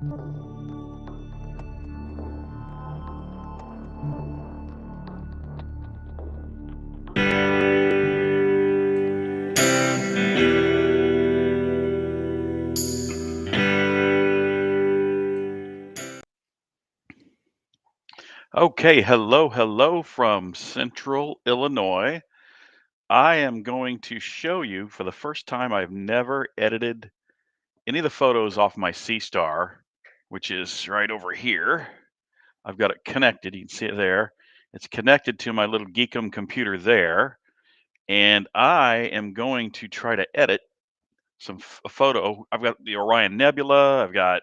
Okay, hello from Central Illinois. I am going to show you for the first time I've never edited any of the photos off my SeeStar, which is right over here. I've got it connected. You can see it there. It's connected to my little Geekum computer there, and I am going to try to edit a photo. I've got the Orion Nebula. I've got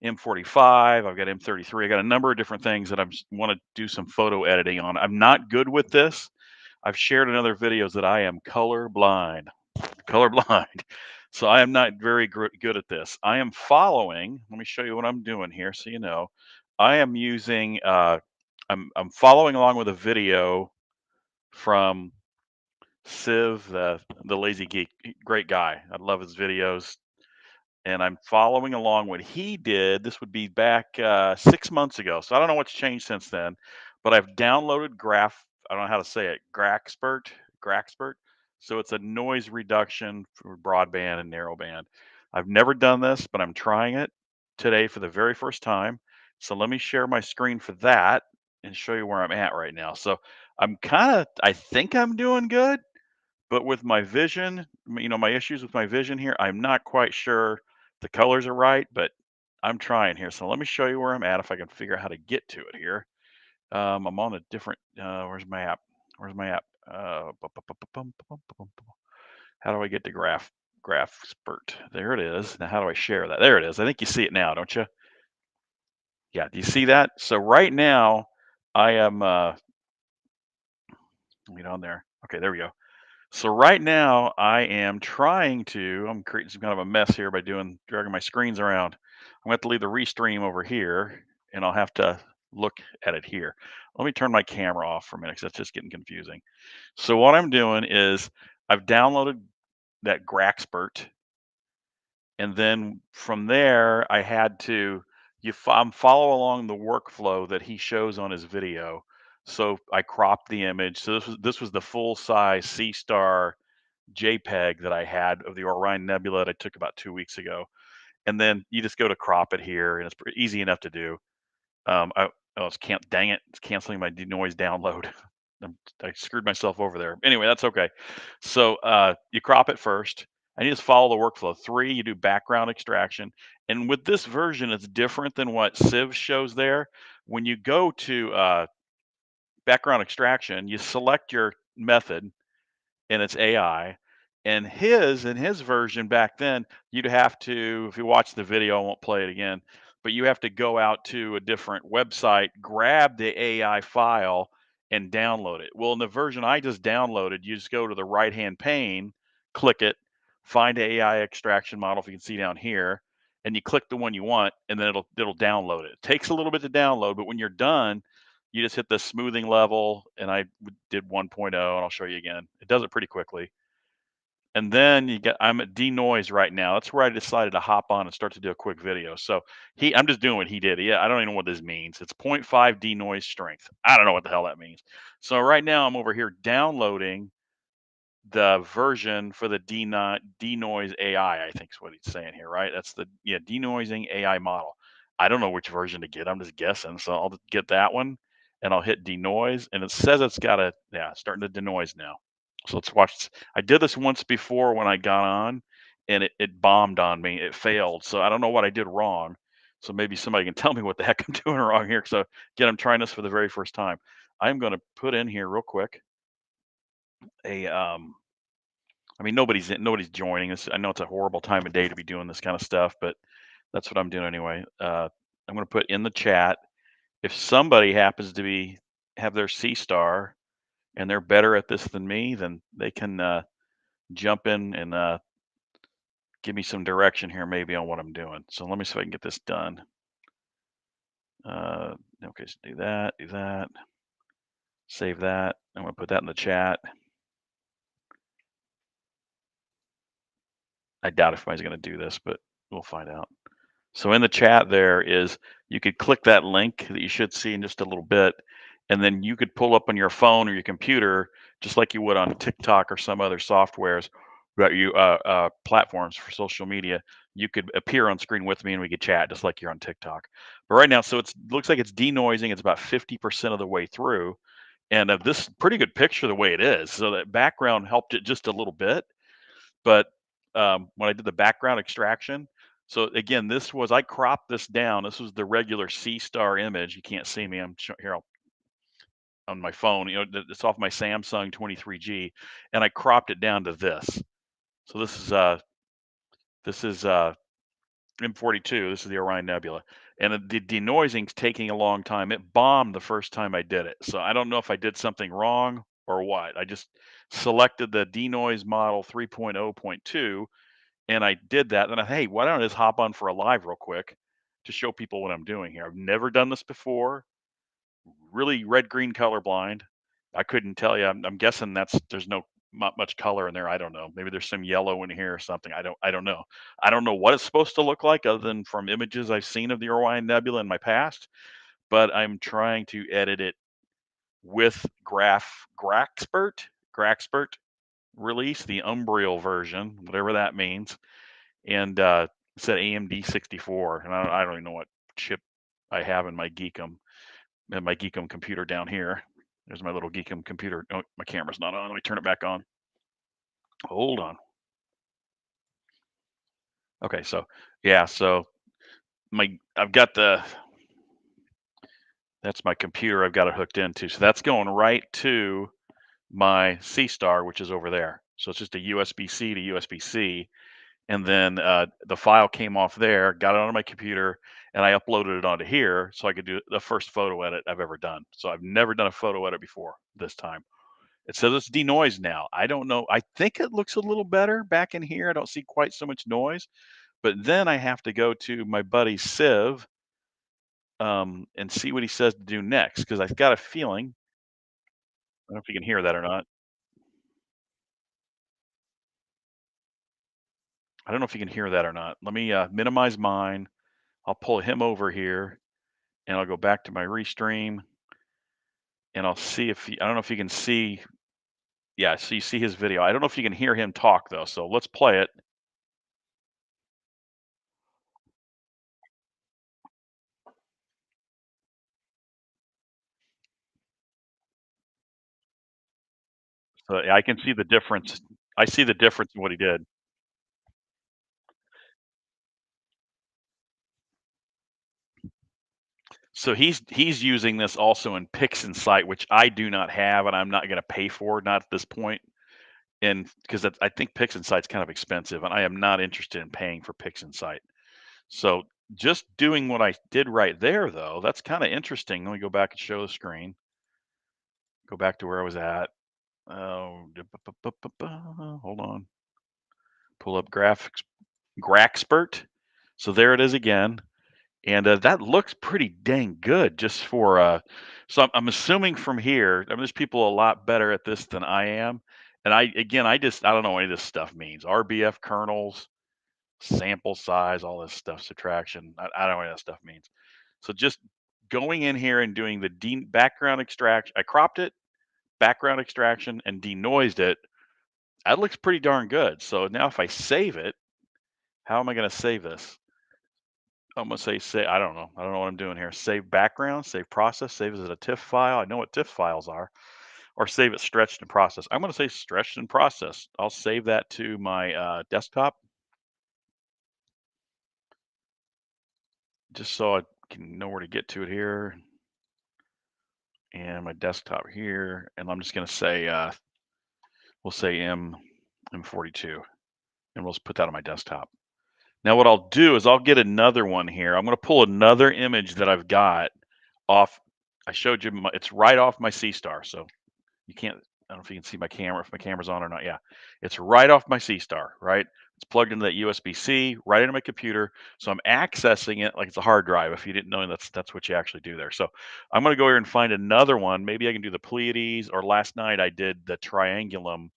M45. I've got M33. I got a number of different things that I want to do some photo editing on. I'm not good with this. I've shared in other videos that I am colorblind. Colorblind. So I am not very good at this. I am following. Let me show you what I'm doing here, so you know. I am using. I'm following along with a video from Civ, the Lazy Geek. Great guy. I love his videos, and I'm following along what he did. This would be back 6 months ago. So I don't know what's changed since then, but I've downloaded I don't know how to say it, GraXpert. So it's a noise reduction for broadband and narrowband. I've never done this, but I'm trying it today for the very first time. So let me share my screen for that and show you where I'm at right now. So I think I'm doing good, but with my vision, my issues with my vision here, I'm not quite sure the colors are right, but I'm trying here. So let me show you where I'm at if I can figure out how to get to it here. I'm on a different, where's my app? Where's my app? How do I get to GraphSpurt? There it is. Now, how do I share that? There it is. I think you see it now, don't you? Yeah. Do you see that? So right now, I am, get on there. Okay, there we go. So right now I'm creating some kind of a mess here by dragging my screens around. I'm going to have to leave the restream over here and I'll have to look at it here. Let me turn my camera off for a minute because that's just getting confusing. So what I'm doing is I've downloaded that GraXpert, and then from there I had to follow along the workflow that he shows on his video. So I cropped the image. So this was the full size SeeStar JPEG that I had of the Orion Nebula that I took about 2 weeks ago. And then you just go to crop it here, and it's pretty easy enough to do. Dang it, it's canceling my denoise download. I screwed myself over there. Anyway, that's okay. So you crop it first, and you just follow the workflow. 3, you do background extraction. And with this version, it's different than what Civ shows there. When you go to background extraction, you select your method, and it's AI. And in his version back then, you'd have to, if you watch the video, I won't play it again, but you have to go out to a different website, grab the AI file, and download it. Well, in the version I just downloaded, you just go to the right-hand pane, click it, find AI extraction model, if you can see down here, and you click the one you want, and then it'll download it. It takes a little bit to download, but when you're done, you just hit the smoothing level, and I did 1.0, and I'll show you again. It does it pretty quickly. And then I'm at denoise right now. That's where I decided to hop on and start to do a quick video. So I'm just doing what he did. Yeah, I don't even know what this means. It's 0.5 denoise strength. I don't know what the hell that means. So right now I'm over here downloading the version for the denoise AI, I think is what he's saying here, right? That's denoising AI model. I don't know which version to get. I'm just guessing. So I'll just get that one and I'll hit denoise, and it says it's got starting to denoise now. So let's watch. I did this once before when I got on, and it bombed on me. It failed. So I don't know what I did wrong. So maybe somebody can tell me what the heck I'm doing wrong here. So again, I'm trying this for the very first time. I'm going to put in here real quick a I mean, nobody's joining this. I know it's a horrible time of day to be doing this kind of stuff, but that's what I'm doing anyway. I'm going to put in the chat, if somebody happens to have their SeeStar and they're better at this than me, then they can jump in and give me some direction here, maybe on what I'm doing. So let me see if I can get this done. Okay, so do that, save that. I'm going to put that in the chat. I doubt if anybody's going to do this, but we'll find out. So in the chat there is you could click that link that you should see in just a little bit, and then you could pull up on your phone or your computer just like you would on TikTok or some other softwares that you platforms for social media. You could appear on screen with me and we could chat just like you're on TikTok. But right now, so it's looks like it's denoising. It's about 50% of the way through, and this pretty good picture the way it is. So that background helped it just a little bit, but, when I did the background extraction, so again, this was I cropped this down. This was the regular SeeStar image. You can't see me. Here on my phone. It's off my Samsung 23G, and I cropped it down to this. So this is M42. This is the Orion Nebula, and the denoising's taking a long time. It bombed the first time I did it, so I don't know if I did something wrong or what. I just selected the denoise model 3.0.2 and I did that. Then hey, why don't I just hop on for a live real quick to show people what I'm doing here? I've never done this before. Really red green colorblind. I couldn't tell you. I'm guessing there's no not much color in there. I don't know. Maybe there's some yellow in here or something. I don't know. I don't know what it's supposed to look like other than from images I've seen of the Orion Nebula in my past. But I'm trying to edit it with GraXpert release, the Umbriel version, whatever that means, and it said AMD 64, and I don't even know what chip I have in my Geekum computer down here. There's my little Geekum computer. Oh, my camera's not on. Let me turn it back on. Hold on. Okay, so yeah, so my I've got the that's my computer I've got it hooked into. So that's going right to my SeeStar, which is over there. So it's just a USB-C to USB-C, and then the file came off there, got it onto my computer, and I uploaded it onto here so I could do the first photo edit I've ever done. So I've never done a photo edit before this time. It says it's denoised now. I don't know. I think it looks a little better back in here. I don't see quite so much noise, but then I have to go to my buddy Civ and see what he says to do next because I've got a feeling. I don't know if you can hear that or not. I don't know if you can hear that or not. Let me minimize mine. I'll pull him over here and I'll go back to my restream and I'll see if I don't know if you can see. Yeah, so you see his video. I don't know if you can hear him talk though. So let's play it. So yeah, I can see the difference. I see the difference in what he did. So he's using this also in PixInsight, which I do not have, and I'm not going to pay for, not at this point. And because I think PixInsight's kind of expensive, and I am not interested in paying for PixInsight. So just doing what I did right there, though, that's kind of interesting. Let me go back and show the screen. Go back to where I was at. Oh, hold on. Pull up graphics, GraXpert. So there it is again. And that looks pretty dang good just for so I'm assuming from here, I mean, there's people a lot better at this than I am. And I don't know what any of this stuff means. RBF kernels, sample size, all this stuff, subtraction. I don't know what that stuff means. So just going in here and doing the background extraction, I cropped it, background extraction, and denoised it. That looks pretty darn good. So now if I save it, how am I going to save this? I'm gonna say I don't know. I don't know what I'm doing here. Save background, save process, save as a TIFF file. I know what TIFF files are, or save it stretched and processed. I'm gonna say stretched and processed. I'll save that to my desktop just so I can know where to get to it here, and my desktop here. And I'm just gonna say we'll say M42, and we'll just put that on my desktop. Now what I'll do is I'll get another one here. I'm gonna pull another image that I've got off. I showed you it's right off my SeeStar, so you can't. I don't know if you can see my camera, if my camera's on or not. Yeah, it's right off my SeeStar, right? It's plugged into that USB-C, right into my computer. So I'm accessing it like it's a hard drive. If you didn't know, that's what you actually do there. So I'm gonna go here and find another one. Maybe I can do the Pleiades, or last night I did the Triangulum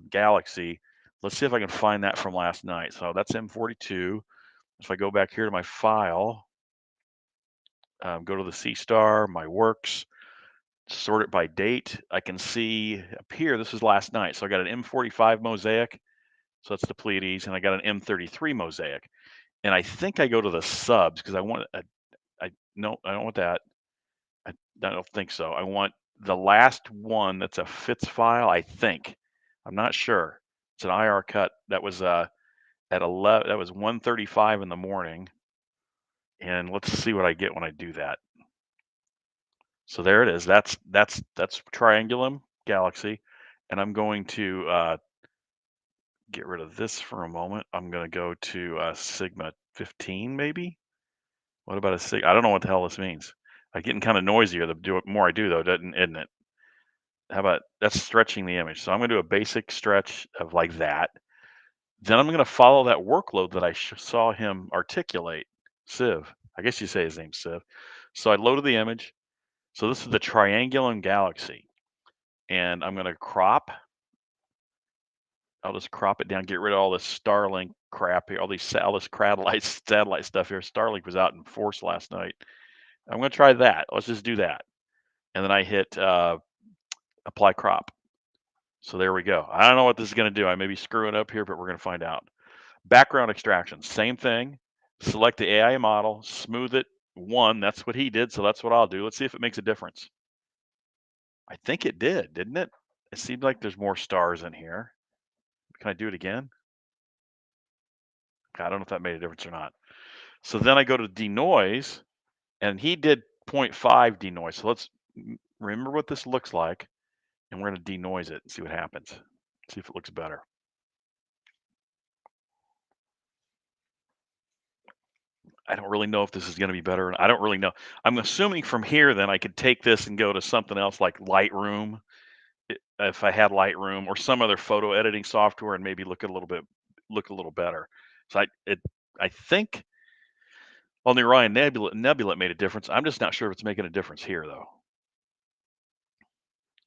Galaxy. Let's see if I can find that from last night. So that's M42. If I go back here to my file, go to the SeeStar, my works, sort it by date, I can see up here, this is last night. So I got an M45 mosaic. So that's the Pleiades, and I got an M33 mosaic. And I think I go to the subs because I want no, I don't want that. I, I don't think so. I want the last one that's a FITS file, I think. I'm not sure. It's an IR cut. That was at 11, that was 1:35 in the morning. And let's see what I get when I do that. So there it is. That's Triangulum Galaxy. And I'm going to get rid of this for a moment. I'm going to go to Sigma 15 maybe. What about a Sig? I don't know what the hell this means. I'm getting kind of noisier the more I do though, isn't it? How about that's stretching the image? So I'm going to do a basic stretch of like that. Then I'm going to follow that workload that I saw him articulate. Civ. I guess you say his name's Civ. So I loaded the image. So this is the Triangulum Galaxy, and I'm going to crop. I'll just crop it down, get rid of all this Starlink crap here, all this satellite stuff here. Starlink was out in force last night. I'm going to try that. Let's just do that. And then I hit apply crop. So there we go. I don't know what this is going to do. I may be screwing up here, but we're going to find out. Background extraction, same thing. Select the AI model, smooth it. That's what he did, so that's what I'll do. Let's see if it makes a difference. I think it did, didn't it? It seemed like there's more stars in here. Can I do it again? I don't know if that made a difference or not. So then I go to denoise, and he did 0.5 denoise. So let's remember what this looks like, and we're going to denoise it and see what happens. See if it looks better. I don't really know if this is going to be better. I don't really know. I'm assuming from here, then I could take this and go to something else like Lightroom, if I had Lightroom or some other photo editing software, and maybe look a little better. So I think on the Orion Nebula it made a difference. I'm just not sure if it's making a difference here though.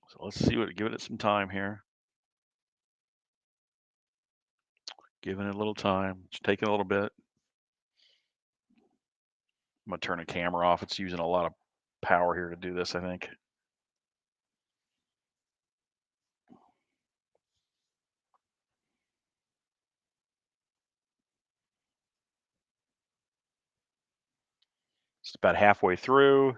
So let's see give it some time here. Giving it a little time. It's taking a little bit. I'm gonna turn the camera off. It's using a lot of power here to do this, I think. It's about halfway through.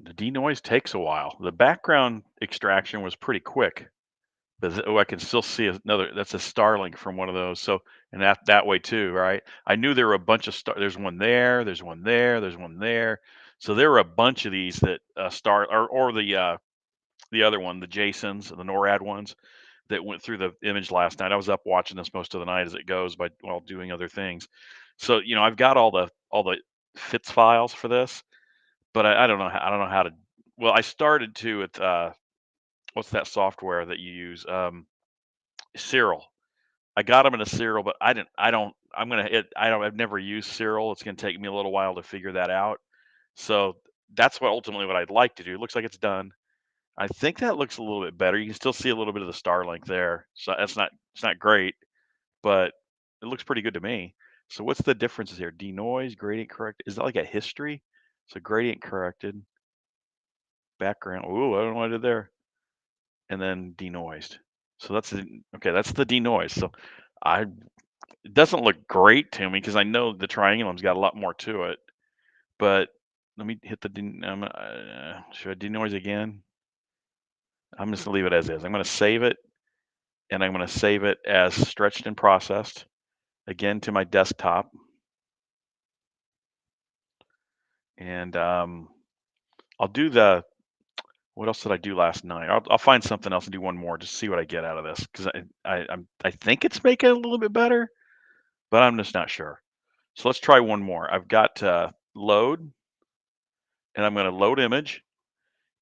The denoise takes a while. The background extraction was pretty quick. But I can still see another. That's a Starlink from one of those. So and that way too, right? I knew there were a bunch of There's one there. There's one there. There's one there. So there were a bunch of these that or the other one, the Jasons, the NORAD ones that went through the image last night. I was up watching this most of the night as it goes while doing other things. So I've got all the FITS files for this, but I don't know. I don't know how to. Well, I started to with what's that software that you use? Cyril. I got them in a Serial, but I don't. I'm gonna. I've never used Serial. It's gonna take me a little while to figure that out. So that's ultimately what I'd like to do. It looks like it's done. I think that looks a little bit better. You can still see a little bit of the Starlink there. So it's not great, but it looks pretty good to me. So what's the differences here? Denoise, gradient correct. Is that like a history? So gradient corrected, background. Ooh, I don't know what I did there. And then denoised. So okay. That's the denoise. So I it doesn't look great to me because I know the Triangulum's got a lot more to it. But let me hit the should I denoise again? I'm just gonna leave it as is. I'm gonna save it, and I'm gonna save it as stretched and processed again to my desktop. And I'll do what else did I do last night? I'll find something else and do one more just to see what I get out of this because I think it's making it a little bit better, but I'm just not sure. So let's try one more. I've got load, and I'm going to load image.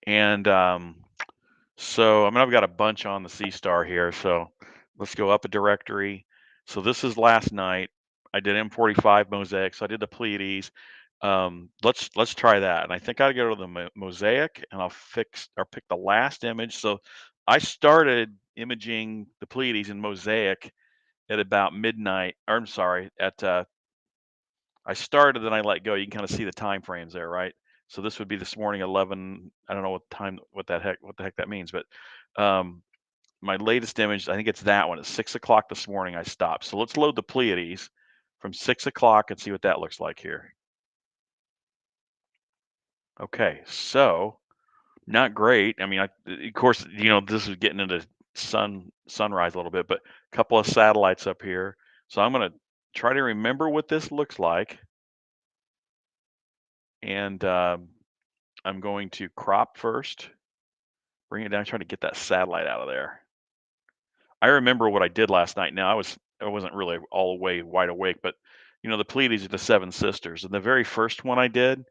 And so, I've got a bunch on the SeeStar here. So let's go up a directory. So this is last night. I did M45 mosaic. So I did the Pleiades. Let's try that. And I think I'll go to the mosaic, and I'll pick the last image. So I started imaging the Pleiades in mosaic at about midnight, or I'm sorry, at I started, then I let go. You can kind of see the time frames there, right? So this would be this morning, 11. I don't know what time, what the heck that means, but um, my latest image, I think it's that one. At 6 o'clock this morning, I stopped. So let's load the Pleiades from 6 o'clock and see what that looks like here. Okay, so not great. I mean, of course, this is getting into sunrise a little bit, but a couple of satellites up here. So I'm gonna try to remember what this looks like, and I'm going to crop first, bring it down, try to get that satellite out of there. I remember what I did last night. Now I wasn't really all the way wide awake, but the Pleiades are the seven sisters, and the very first one I did,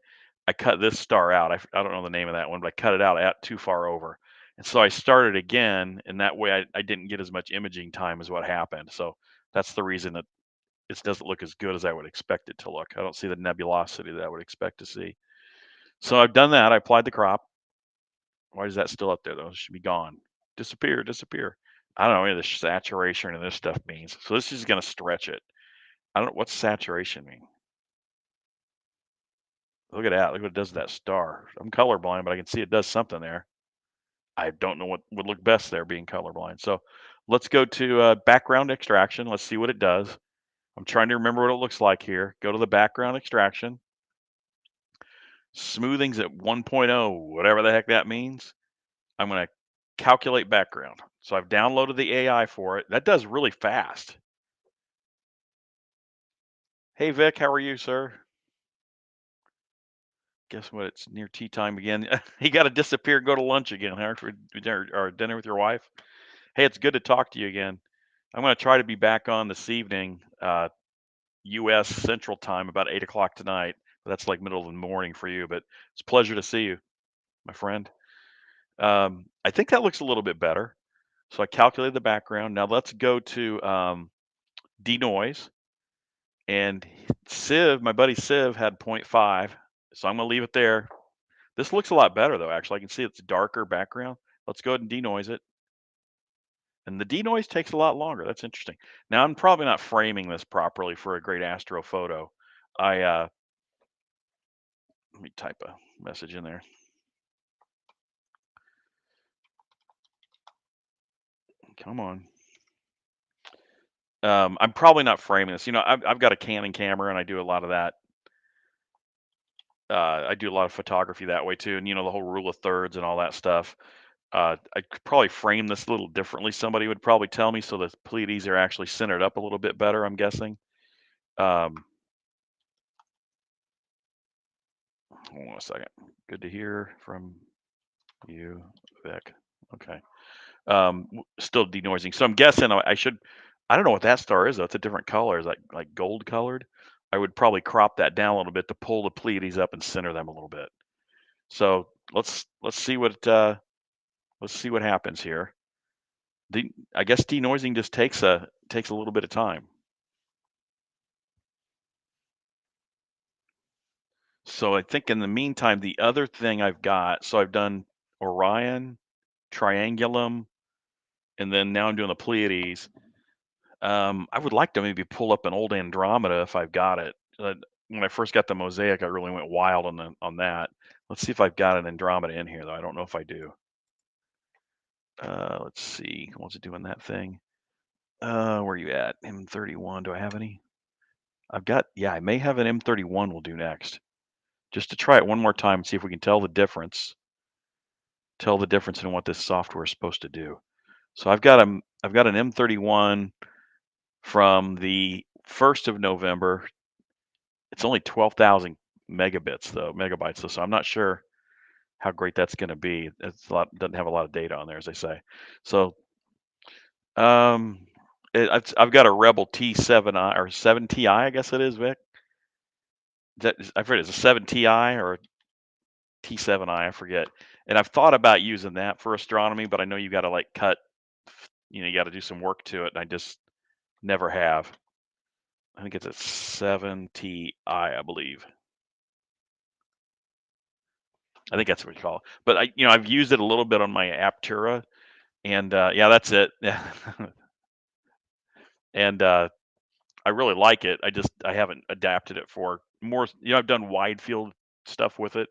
I cut this star out. I don't know the name of that one, but I cut it out at too far over, and so I started again, and that way I didn't get as much imaging time as what happened. So that's the reason that it doesn't look as good as I would expect it to look. I don't see the nebulosity that I would expect to see. So I've done that. I applied the crop. Why is that still up there though? It should be gone. Disappear, disappear. I don't know what the saturation of this stuff means. So this is going to stretch it. I don't know what's saturation mean. Look at that. Look what it does to that star. I'm colorblind, but I can see it does something there. I don't know what would look best there being colorblind. So let's go to background extraction. Let's see what it does. I'm trying to remember what it looks like here. Go to the background extraction. Smoothing's at 1.0, whatever the heck that means. I'm going to calculate background. So I've downloaded the AI for it. That does really fast. Hey, Vic, how are you, sir? Guess what? It's near tea time again. You got to disappear, go to lunch again, huh? For dinner or dinner with your wife. Hey, it's good to talk to you again. I'm going to try to be back on this evening, U.S. Central Time, about 8 o'clock tonight. That's like middle of the morning for you, but it's a pleasure to see you, my friend. I think that looks a little bit better. So I calculated the background. Now let's go to denoise. And Civ, my buddy Civ, had 0.5. So I'm going to leave it there. This looks a lot better, though, actually. I can see it's darker background. Let's go ahead and denoise it. And the denoise takes a lot longer. That's interesting. Now, I'm probably not framing this properly for a great astrophoto. Let me type a message in there. Come on. I'm probably not framing this. I've got a Canon camera, and I do a lot of that. I do a lot of photography that way too, and the whole rule of thirds and all that stuff. I could probably frame this a little differently. Somebody would probably tell me so the Pleiades are actually centered up a little bit better. I'm guessing. Um, Hold on a second. Good to hear from you, Vic. Okay. Still denoising. So I'm guessing I should. I don't know what that star is though. It's a different color. Is like gold colored. I would probably crop that down a little bit to pull the Pleiades up and center them a little bit. So let's see what happens here. I guess denoising just takes a little bit of time. So I think in the meantime, the other thing I've got, so I've done Orion, Triangulum, and then now I'm doing the Pleiades. I would like to maybe pull up an old Andromeda if I've got it. When I first got the Mosaic, I really went wild on that. Let's see if I've got an Andromeda in here, though. I don't know if I do. Let's see. What's it doing that thing? Where are you at? M31. Do I have any? Yeah, I may have an M31 we'll do next. Just to try it one more time and see if we can tell the difference. Tell the difference in what this software is supposed to do. So I've got an M31 from the 1st of November. It's only 12,000 megabytes though, so I'm not sure how great that's going to be. Doesn't have a lot of data on there, as I say. So I've got a Rebel T7i or 7Ti, I guess it is, Vic. I've heard it's a 7Ti or T7i, I forget. And I've thought about using that for astronomy, but I know you got to you got to do some work to it, and I just never have. I think it's a 7Ti, I believe. I think that's what you call it. But I've used it a little bit on my Aptura, and yeah, that's it. Yeah. and I really like it. I haven't adapted it for more. I've done wide field stuff with it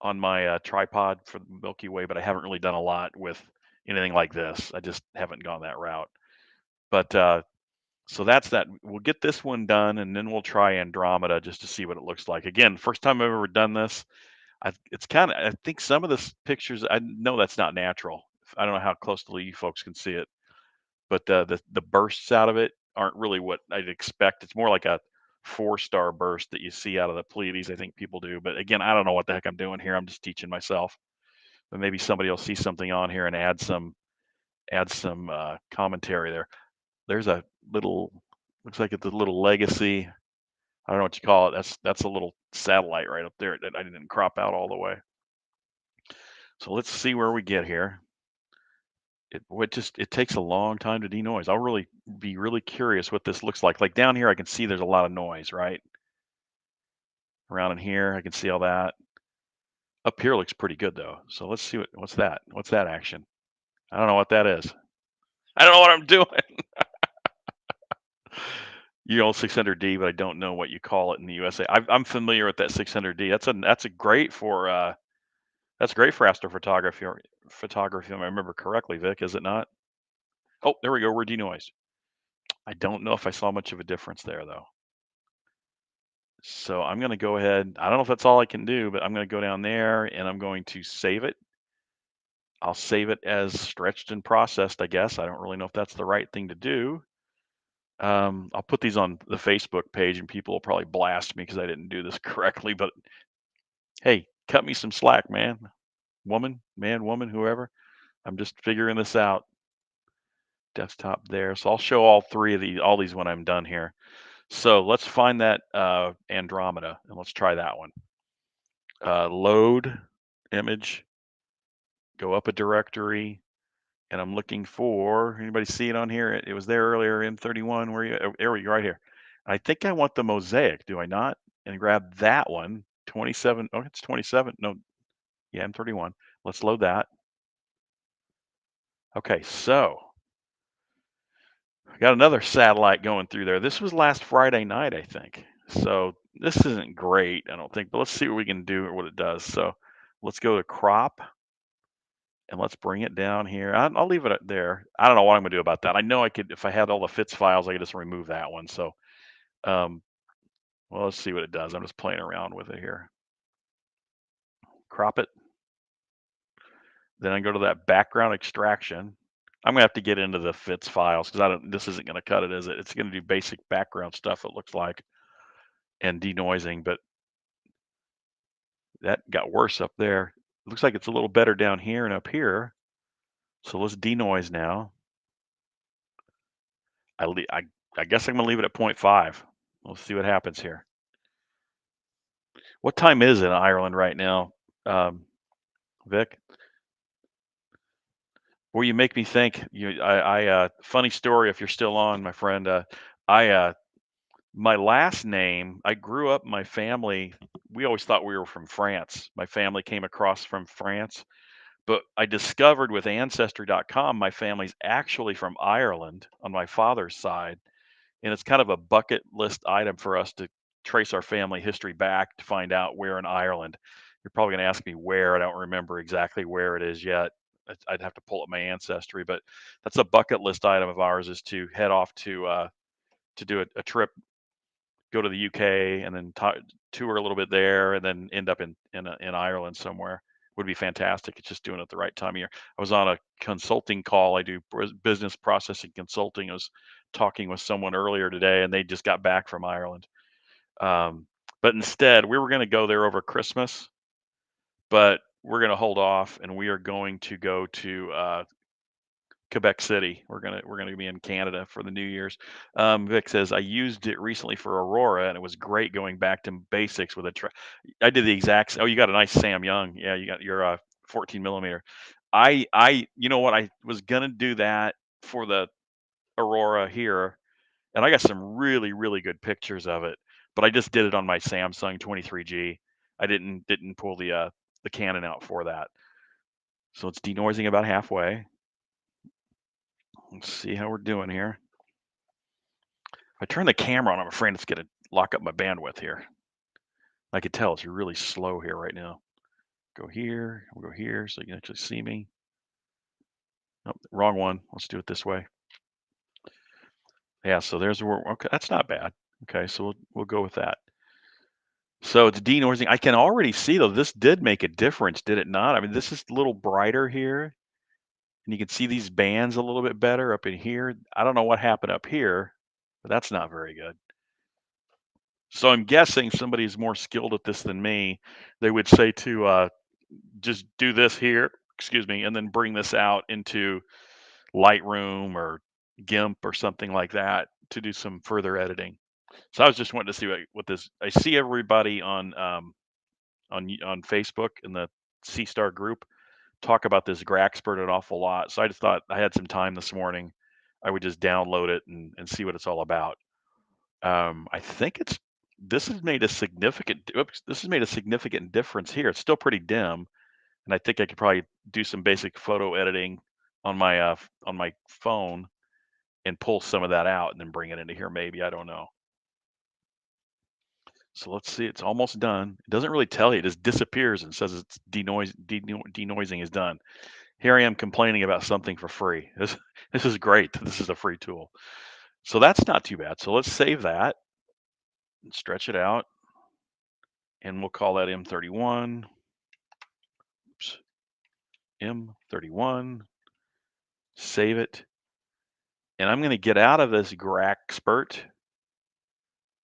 on my tripod for the Milky Way, but I haven't really done a lot with anything like this. I just haven't gone that route. But so that's that. We'll get this one done, and then we'll try Andromeda just to see what it looks like. Again, first time I've ever done this. It's kind of. I think some of the pictures. I know that's not natural. I don't know how closely you folks can see it, but the bursts out of it aren't really what I'd expect. It's more like a 4-star burst that you see out of the Pleiades. I think people do, but again, I don't know what the heck I'm doing here. I'm just teaching myself. But maybe somebody will see something on here and add some commentary there. There's a little, looks like it's a little legacy. I don't know what you call it. That's a little satellite right up there that I didn't crop out all the way. So let's see where we get here. It takes a long time to denoise. I'll really be really curious what this looks like. Like down here, I can see there's a lot of noise, right? Around in here, I can see all that. Up here looks pretty good though. So let's see what's that? What's that action? I don't know what that is. I don't know what I'm doing. You know 600D, but I don't know what you call it in the USA. I'm familiar with that 600D. That's great for astrophotography or photography. If I remember correctly, Vic, is it not? Oh, there we go. We're denoised. I don't know if I saw much of a difference there though. So I'm going to go ahead. I don't know if that's all I can do, but I'm going to go down there and I'm going to save it. I'll save it as stretched and processed, I guess. I don't really know if that's the right thing to do. I'll put these on the Facebook page and people will probably blast me because I didn't do this correctly. But hey, cut me some slack, man, woman, whoever. I'm just figuring this out. Desktop there. So I'll show all these when I'm done here. So let's find that Andromeda and let's try that one. Load image, go up a directory, and I'm looking for, anybody see it on here? It was there earlier, M31, where you, there we go, right here. I think I want the mosaic, do I not? And grab that one, 27, oh, it's 27, no, yeah, M31. Let's load that. Okay, so I got another satellite going through there. This was last Friday night, I think. So this isn't great, I don't think, but let's see what we can do or what it does. So let's go to crop and let's bring it down here. I'll leave it there. I don't know what I'm gonna do about that. I know I could, if I had all the FITS files, I could just remove that one. So, um, well, let's see what it does. I'm just playing around with it here. Crop it. Then I go to that background extraction. I'm gonna have to get into the FITS files because I don't. This isn't gonna cut it, is it? It's gonna do basic background stuff. It looks like, and denoising, but that got worse up there. It looks like it's a little better down here and up here. So let's denoise now. I guess I'm gonna leave it at 0.5. We'll see what happens here. What time is it in Ireland right now, Vic? Well, you make me think. Funny story. If you're still on, my friend, I, my last name. I grew up. My family. We always thought we were from France. My family came across from France, but I discovered with Ancestry.com, my family's actually from Ireland on my father's side. And it's kind of a bucket list item for us to trace our family history back to find out where in Ireland. You're probably going to ask me where. I don't remember exactly where it is yet. I'd have to pull up my ancestry, but that's a bucket list item of ours is to head off to do a trip, go to the UK, and then tour a little bit there, and then end up in Ireland somewhere. Would be fantastic. It's just doing it at the right time of year. I was on a consulting call. I do business processing consulting. I was talking with someone earlier today, and they just got back from Ireland. But instead, we were going to go there over Christmas, but we're going to hold off, and we are going to go to Quebec City. We're gonna be in Canada for the New Year's. Vic says I used it recently for Aurora, and it was great going back to basics with a. I did the exact. Oh, you got a nice Sam Young. Yeah, you got your 14 millimeter. You know what? I was gonna do that for the Aurora here, and I got some really really good pictures of it. But I just did it on my Samsung 23G. I didn't pull the Canon out for that. So it's denoising about halfway. Let's see how we're doing here. If I turn the camera on, I'm afraid it's gonna lock up my bandwidth here. I can tell it's really slow here right now. Go here, we'll go here so you can actually see me. Nope, wrong one. Let's do it this way. Yeah, so there's where, okay, that's not bad. Okay, so we'll go with that. So it's denoising. I can already see though, this did make a difference, did it not? I mean, this is a little brighter here, and you can see these bands a little bit better up in here. I don't know what happened up here, but that's not very good. So I'm guessing somebody who's more skilled at this than me, they would say to just do this here, excuse me, and then bring this out into Lightroom or GIMP or something like that to do some further editing. So I was just wanting to see what this. I see everybody on Facebook in the SeeStar group talk about this GraXpert an awful lot. So I just thought I had some time this morning. I would just download it and see what it's all about. I think this has made a significant this has made a significant difference here. It's still pretty dim, and I think I could probably do some basic photo editing on my phone and pull some of that out and then bring it into here. Maybe I don't know. So let's see. It's almost done. It doesn't really tell you. It just disappears and says it's denoising is done. Here I am complaining about something for free. This is great. This is a free tool. So that's not too bad. So let's save that and stretch it out, and we'll call that M31. Oops, M31. Save it, and I'm going to get out of this GraXpert,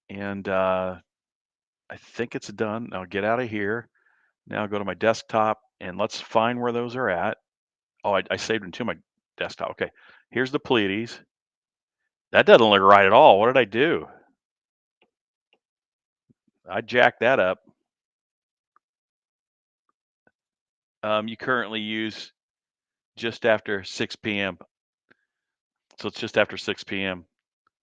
and I think it's done. I'll get out of here. Now go to my desktop, and let's find where those are at. Oh, I saved them to my desktop. Okay, here's the Pleiades. That doesn't look right at all. What did I do? I jacked that up. You currently use just after 6 p.m. So it's just after 6 p.m.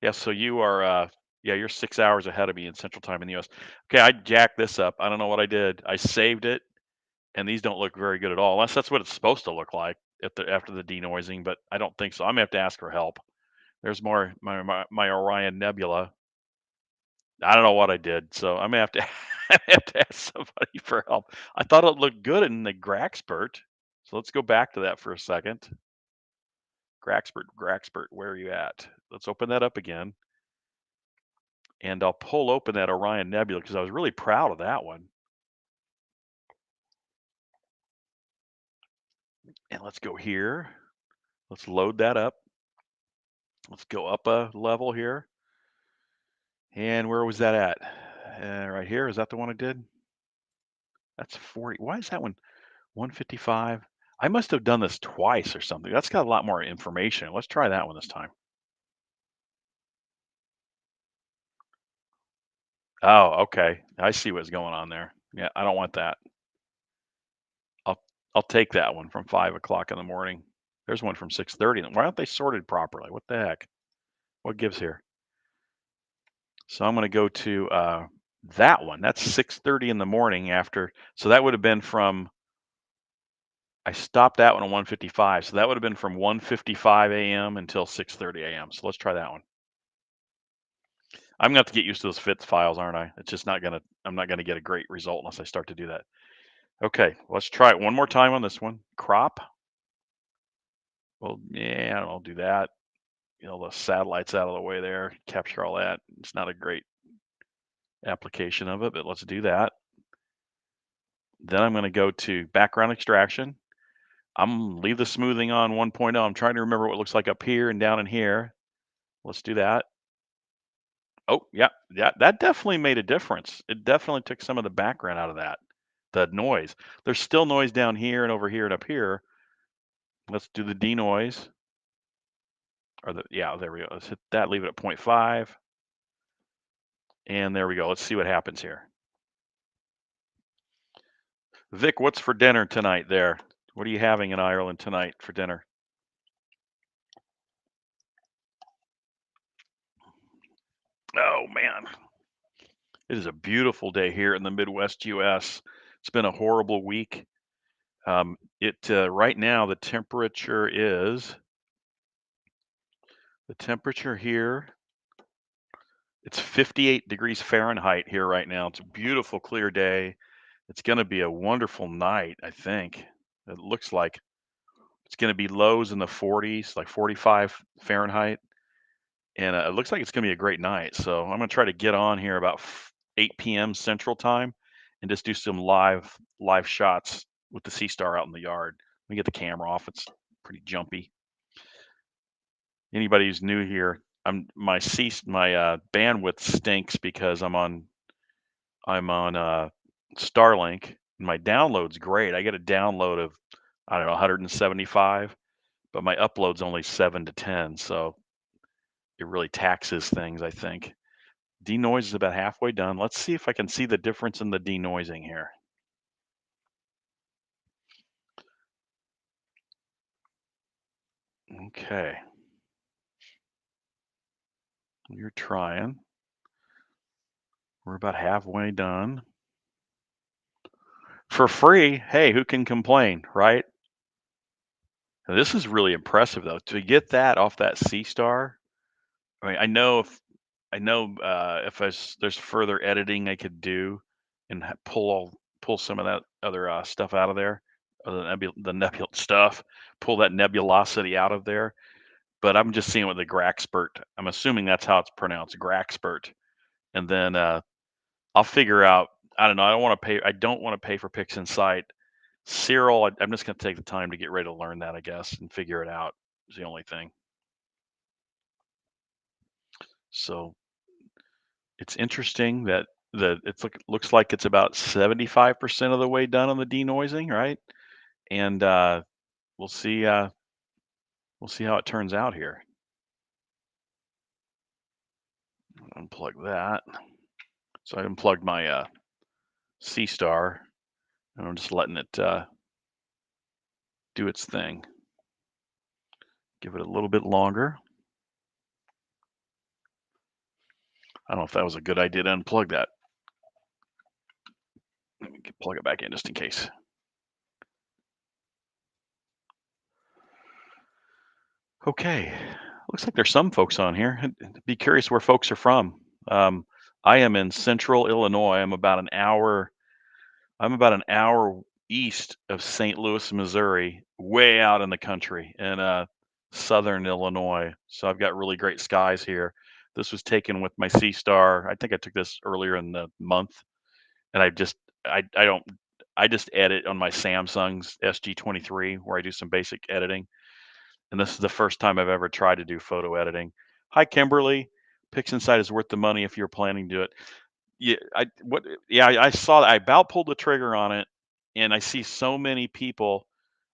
Yeah, so you are, yeah, you're 6 hours ahead of me in Central Time in the US. Okay, I jacked this up. I don't know what I did. I saved it, and these don't look very good at all, unless that's what it's supposed to look like after the denoising, but I don't think so. I'm gonna have to ask for help. There's my Orion Nebula. I don't know what I did, so I'm gonna have to I have to ask somebody for help. I thought it looked good in the GraXpert, so let's go back to that for a second. GraXpert, where are you at? Let's open that up again, and I'll pull open that Orion Nebula because I was really proud of that one. And let's go here. Let's load that up. Let's go up a level here. And where was that at? Right here. Is that the one I did? That's 40. Why is that one 155? I must have done this twice or something. That's got a lot more information. Let's try that one this time. Oh, okay. I see what's going on there. Yeah, I don't want that. I'll I'll take that one from 5 o'clock in the morning. There's one from 6:30. Why aren't they sorted properly? What the heck? What gives here? So I'm going to go to that one. That's 6:30 in the morning after. So that would have been from. I stopped that one at 1:55. So that would have been from 1:55 a.m. until 6:30 a.m. So let's try that one. I'm gonna have to get used to those fits files, aren't I? It's just not gonna. I'm not gonna get a great result unless I start to do that. Okay, let's try it one more time on this one. Crop. Well, yeah, I'll do that. The satellites out of the way there, capture all that. It's not a great application of it, but let's do that. Then I'm going to go to background extraction. I'm leave the smoothing on 1.0. I'm trying to remember what it looks like up here and down in here. Let's do that. Oh, yeah, yeah, that definitely made a difference. It definitely took some of the background out of that, the noise. There's still noise down here and over here and up here. Let's do the denoise. Yeah, there we go. Let's hit that, leave it at 0.5. And there we go. Let's see what happens here. Vic, what's for dinner tonight there? What are you having in Ireland tonight for dinner? Oh, man. It is a beautiful day here in the Midwest US. It's been a horrible week. Right now the temperature here It's 58 degrees Fahrenheit here right now. It's a beautiful, clear day. It's going to be a wonderful night, I think. It looks like it's going to be lows in the 40s, like 45 Fahrenheit. And it looks like it's going to be a great night. So I'm going to try to get on here about 8 p.m. Central Time and just do some live shots with the SeeStar out in the yard. Let me get the camera off. It's pretty jumpy. Anybody who's new here, my bandwidth stinks because I'm on Starlink. And my download's great. I get a download of, I don't know, 175, but my upload's only 7 to 10, so it really taxes things, I think. Denoise is about halfway done. Let's see if I can see the difference in the denoising here. Okay. You're trying. We're about halfway done. For free, hey, who can complain, right? Now, this is really impressive though. To get that off that SeeStar, I mean, if there's further editing I could do and pull some of that other stuff out of there, the nebula stuff, pull that nebulosity out of there. But I'm just seeing with the GraXpert. I'm assuming that's how it's pronounced, GraXpert. And then I'll figure out. I don't know. I don't want to pay for PixInsight. Cyril, I'm just going to take the time to get ready to learn that, I guess, and figure it out. Is the only thing. So it's interesting that looks like it's about 75% of the way done on the denoising, right? And we'll see how it turns out here. Unplug that. So I unplugged my SeeStar, and I'm just letting it do its thing. Give it a little bit longer. I don't know if that was a good idea to unplug that. Let me plug it back in just in case. Okay, looks like there's some folks on here. I'd be curious where folks are from. I am in central Illinois. I'm about an hour east of St. Louis, Missouri, way out in the country in southern Illinois. So I've got really great skies here. This was taken with my SeeStar. I think I took this earlier in the month, and I don't I just edit on my Samsung's SG23 where I do some basic editing. And this is the first time I've ever tried to do photo editing. Hi, Kimberly. PixInsight is worth the money if you're planning to do it. I saw that. I about pulled the trigger on it, and I see so many people.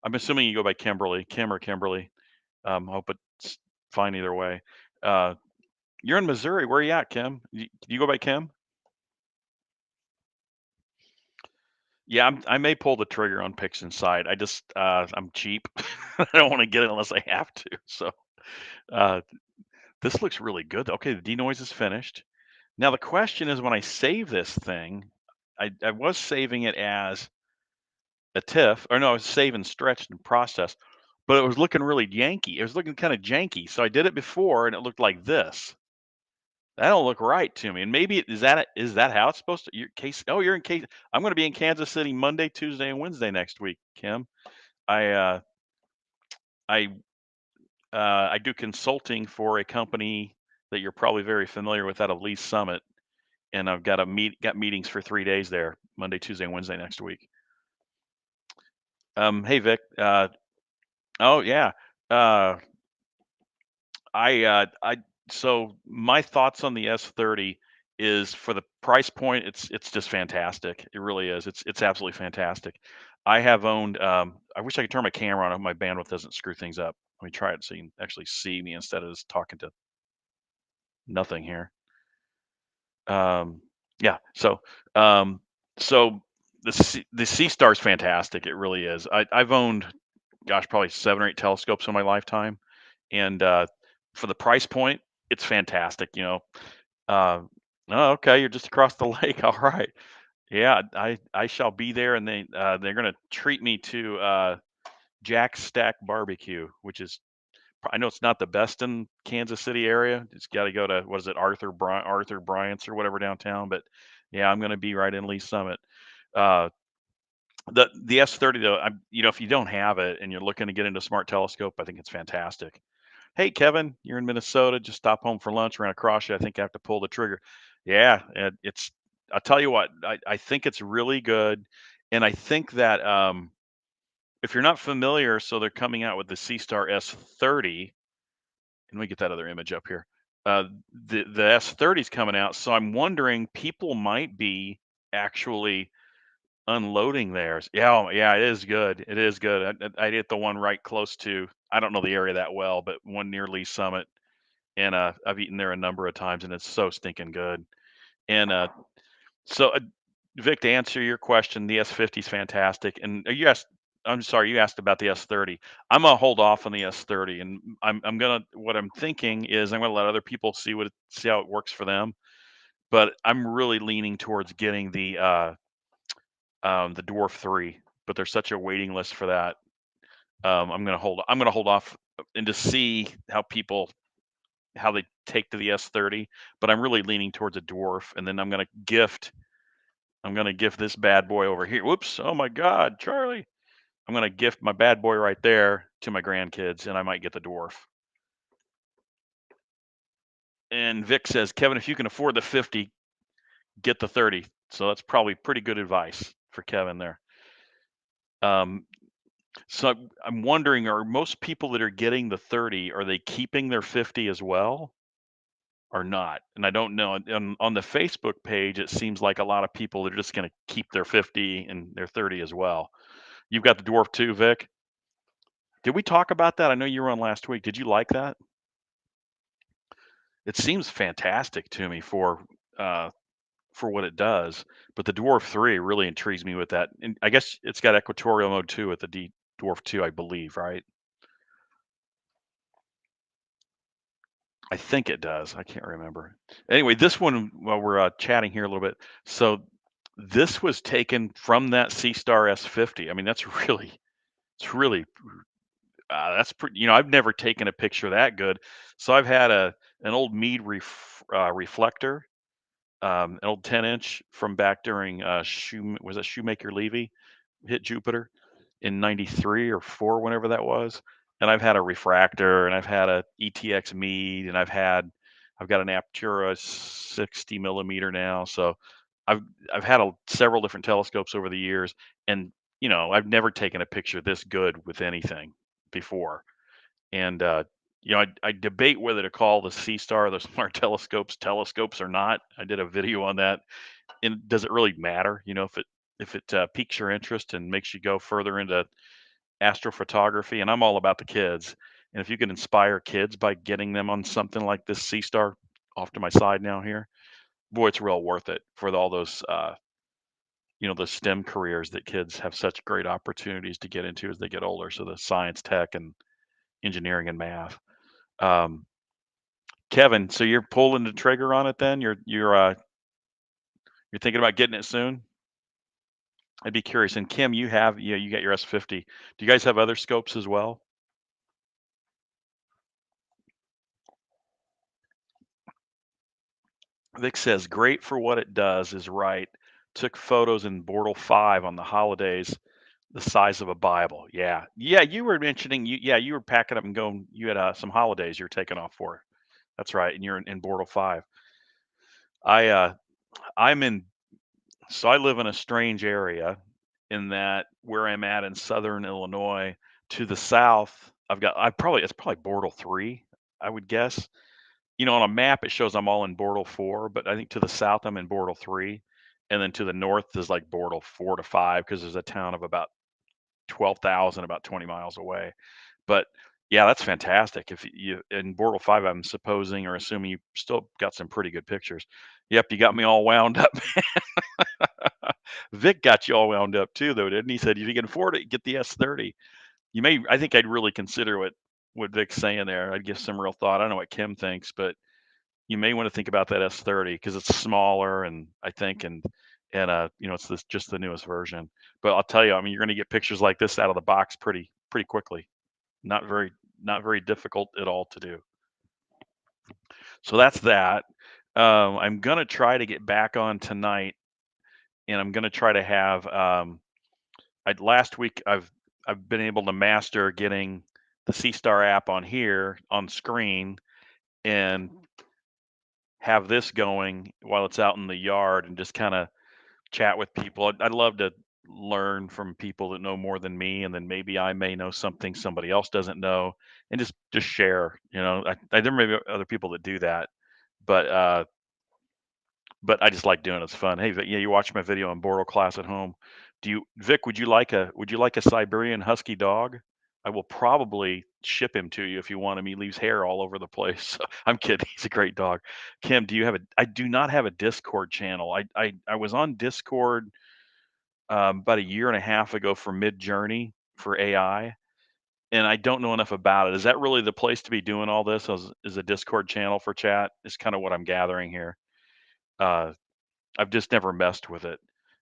I'm assuming you go by Kimberly, Kim or Kimberly. Hope it's fine either way. Uh, you're in Missouri. Where are you at, Kim? You go by Kim? Yeah, I may pull the trigger on PixInsight. I'm cheap. I don't want to get it unless I have to. So uh, this looks really good. Okay, the denoise is finished. Now the question is, when I save this thing, I was saving it as a TIFF, or no, I was saving stretched and processed, but it was looking really Yankee. It was looking kind of janky. So I did it before, and it looked like this. That don't look right to me. And maybe is that how it's supposed to? You're in case. I'm going to be in Kansas City Monday, Tuesday, and Wednesday next week, Kim. I uh, I I do consulting for a company that you're probably very familiar with out of Lee's Summit, and I've got meetings for 3 days there, Monday, Tuesday, and Wednesday next week. Hey Vic. Oh yeah. Uh, I so my thoughts on the S30 is, for the price point, it's just fantastic. It really is. It's absolutely fantastic. I have owned. I wish I could turn my camera on if my bandwidth doesn't screw things up. Let me try it so you can actually see me instead of just talking to nothing here. Yeah. Um, so the SeeStar is fantastic. It really is. I've owned, gosh, probably 7 or 8 telescopes in my lifetime, and for the price point, it's fantastic. Uh, oh, okay, you're just across the lake. All right. Yeah, I shall be there, and they're gonna treat me to Jack's Stack Barbecue, which is I know it's not the best in Kansas City area. It's got to go to, what is it, Arthur Bryant's or whatever downtown. But yeah, I'm going to be right in Lee Summit. Uh, the S30 though, if you don't have it and you're looking to get into smart telescope, I think it's fantastic. Hey Kevin, you're in Minnesota. Just stop home for lunch. Ran across you. I think I have to pull the trigger. Yeah, it's. I'll tell you what. I think it's really good, and I think that if you're not familiar, so they're coming out with the SeeStar S30. And we get that other image up here. Uh, the S30 is coming out, so I'm wondering people might be actually unloading theirs. Yeah, yeah, it is good. It is good. I hit the one right close to. I don't know the area that well, but one near Lee Summit, and I've eaten there a number of times, and it's so stinking good. And so, Vic, to answer your question, the S50 is fantastic. And you asked, I'm sorry, you asked about the S30. I'm gonna hold off on the S30, and I'm gonna. What I'm thinking is I'm gonna let other people see how it works for them. But I'm really leaning towards getting the Dwarf 3. But there's such a waiting list for that. I'm gonna hold off and to see how they take to the S30. But I'm really leaning towards a Dwarf, and then I'm gonna gift this bad boy over here. Whoops! Oh my God, Charlie! I'm gonna gift my bad boy right there to my grandkids, and I might get the Dwarf. And Vic says, Kevin, if you can afford the 50, get the 30. So that's probably pretty good advice for Kevin there. Um, so I'm wondering, are most people that are getting the 30, are they keeping their 50 as well or not? And I don't know. On the Facebook page, it seems like a lot of people are just going to keep their 50 and their 30 as well. You've got the Dwarf too, Vic. Did we talk about that? I know you were on last week. Did you like that? It seems fantastic to me for what it does, but the Dwarf 3 really intrigues me with that. And I guess it's got equatorial mode too with the Dwarf 2, I believe, right? I think it does. I can't remember. Anyway, this one, while we're chatting here a little bit, so this was taken from that SeeStar S50. I mean, it's really, that's pretty. I've never taken a picture that good. So I've had an old Meade reflector, an old 10-inch from back during was it Shoemaker Levy hit Jupiter in 93 or 4, whenever that was. And I've had a refractor, and I've had a ETX Meade, and I've got an Aptura 60 millimeter now. So I've I've had several different telescopes over the years, and I've never taken a picture this good with anything before. And I debate whether to call the SeeStar the smart telescopes or not. I did a video on that. And does it really matter? If it piques your interest and makes you go further into astrophotography, and I'm all about the kids. And if you can inspire kids by getting them on something like this SeeStar, off to my side now here, boy, it's real worth it for all those the STEM careers that kids have such great opportunities to get into as they get older. So the science, tech, and engineering and math. Um, Kevin, so you're pulling the trigger on it then? You're thinking about getting it soon? I'd be curious. And Kim, you got your S50. Do you guys have other scopes as well? Vic says, great for what it does is right. Took photos in Bortle 5 on the holidays, the size of a Bible. Yeah. Yeah, you were mentioning you were packing up and going, you had some holidays you were taking off for. That's right. And you're in Bortle 5. I I'm in So I live in a strange area in that where I'm at in southern Illinois, to the south, it's probably Bortle 3, I would guess. On a map it shows I'm all in Bortle 4, but I think to the south I'm in Bortle 3, and then to the north is like Bortle 4 to 5 because there's a town of about 12,000 about 20 miles away. But yeah, that's fantastic. If you in Bortle 5, I'm supposing or assuming you still got some pretty good pictures. Yep, you got me all wound up. Vic got you all wound up too, though, didn't he? Said if you can afford it, get the S30. I think I'd really consider what Vic's saying there. I'd give some real thought. I don't know what Kim thinks, but you may want to think about that S30 because it's smaller, and I think it's just the newest version. But I'll tell you, I mean, you're going to get pictures like this out of the box pretty quickly. Not very not very difficult at all to do. So that's that. I'm gonna try to get back on tonight, and I'm gonna try to have. Last week I've been able to master getting the SeeStar app on here on screen and have this going while it's out in the yard and just kind of chat with people. I'd love to learn from people that know more than me, and then maybe I may know something somebody else doesn't know, and just share. There may be other people that do that, but but I just like doing it. It's fun. Hey, Vic, yeah, you watch my video on Boral class at home. Vic? Would you like a Siberian Husky dog? I will probably ship him to you if you want him. He leaves hair all over the place. I'm kidding. He's a great dog. Kim, do you have a? I do not have a Discord channel. I was on Discord about a year and a half ago for Mid Journey for AI, and I don't know enough about it. Is that really the place to be doing all this? Is a Discord channel for chat? Is kind of what I'm gathering here. Uh, I've just never messed with it.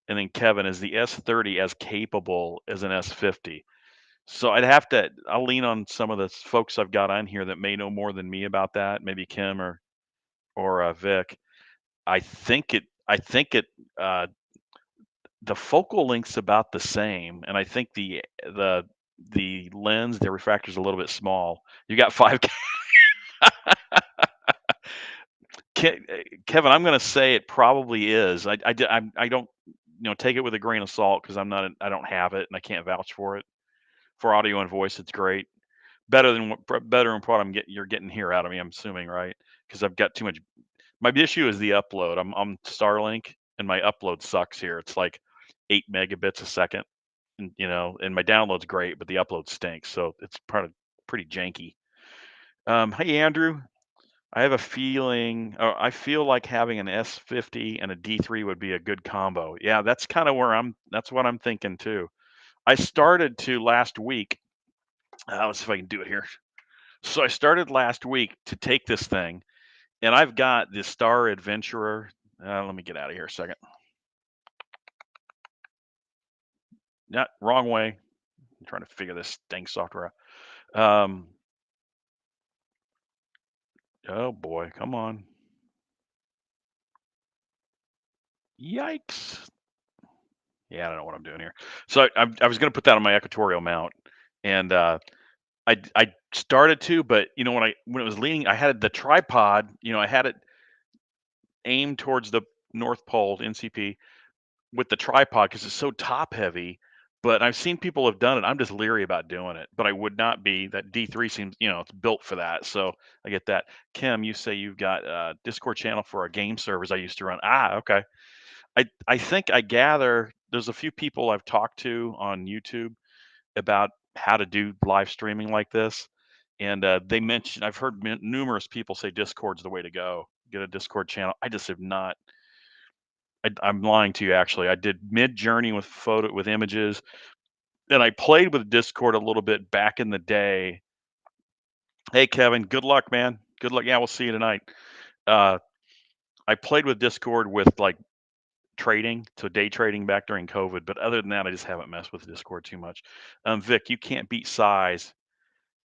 And then Kevin, is the S30 as capable as an S50? So I'll lean on some of the folks I've got on here that may know more than me about that. Maybe Kim or Vic. I think it uh, the focal length's about the same, and I think the lens, the refractor is a little bit small. You got 5K. Kevin, I'm going to say it probably is. I don't, take it with a grain of salt because I don't have it and I can't vouch for it. For audio and voice, it's great. Better than what you're getting here out of me. I'm assuming, right? Because I've got too much. My issue is the upload. I'm on Starlink and my upload sucks here. It's like 8 megabits a second, and my download's great, but the upload stinks. So it's pretty janky. Hey Andrew, I feel like having an S50 and a D3 would be a good combo. Yeah, that's what I'm thinking too. I started to last week. Let's see if I can do it here. So I started last week to take this thing, and I've got the Star Adventurer. Let me get out of here a second. Not wrong way. I'm trying to figure this dang software out. Oh boy, come on. Yikes. Yeah, I don't know what I'm doing here. So I was going to put that on my equatorial mount, and I started to, but when it was leaning, I had the tripod. I had it aimed towards the North Pole NCP with the tripod because it's so top heavy. But I've seen people have done it. I'm just leery about doing it. But I would not be. That D3 seems, it's built for that. So I get that. Kim, you say you've got a Discord channel for a game servers I used to run. Okay. I think I gather there's a few people I've talked to on YouTube about how to do live streaming like this, and they mentioned I've heard numerous people say Discord's the way to go. Get a Discord channel. I just have not. I'm lying to you. Actually, I did Mid Journey with images, and I played with Discord a little bit back in the day. Hey Kevin, good luck, man. Good luck. Yeah, we'll see you tonight. Uh, I played with Discord with like trading, so day trading back during COVID. But other than that, I just haven't messed with Discord too much. Vic, you can't beat size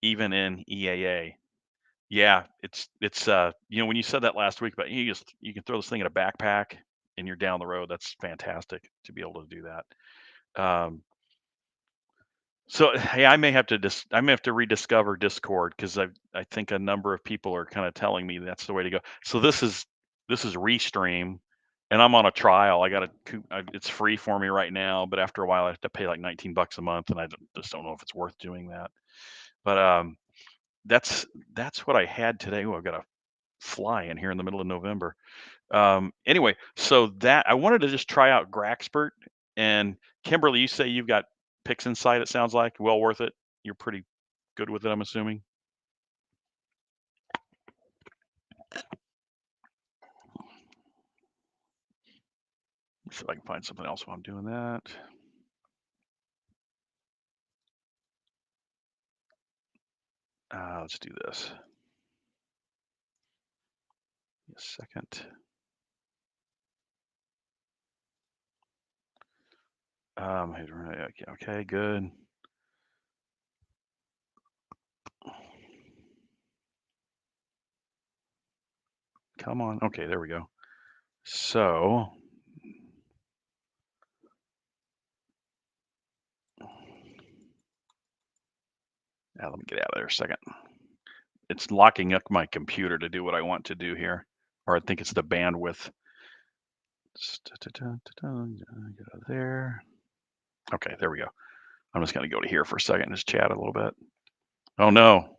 even in EAA. Yeah, it's when you said that last week, but you can throw this thing in a backpack and you're down the road. That's fantastic to be able to do that. So hey, I may have to rediscover Discord because I think a number of people are kind of telling me that's the way to go. So this is Restream, and I'm on a trial. It's free for me right now, but after a while I have to pay like $19 a month, and just don't know if it's worth doing that. But that's that's what I had today. Oh, I've got a fly in here in the middle of November. Anyway, so that I wanted to just try out GraXpert. And Kimberly, you say you've got PixInsight, it sounds like. Well worth it. You're pretty good with it, I'm assuming. Let's see if I can find something else while I'm doing that. Let's do this. A second. Okay, good. Come on. Okay, there we go. So, let me get out of there a second. It's locking up my computer to do what I want to do here, or I think it's the bandwidth. Get out of there. Okay, there we go. I'm just going to go to here for a second and just chat a little bit. Oh no,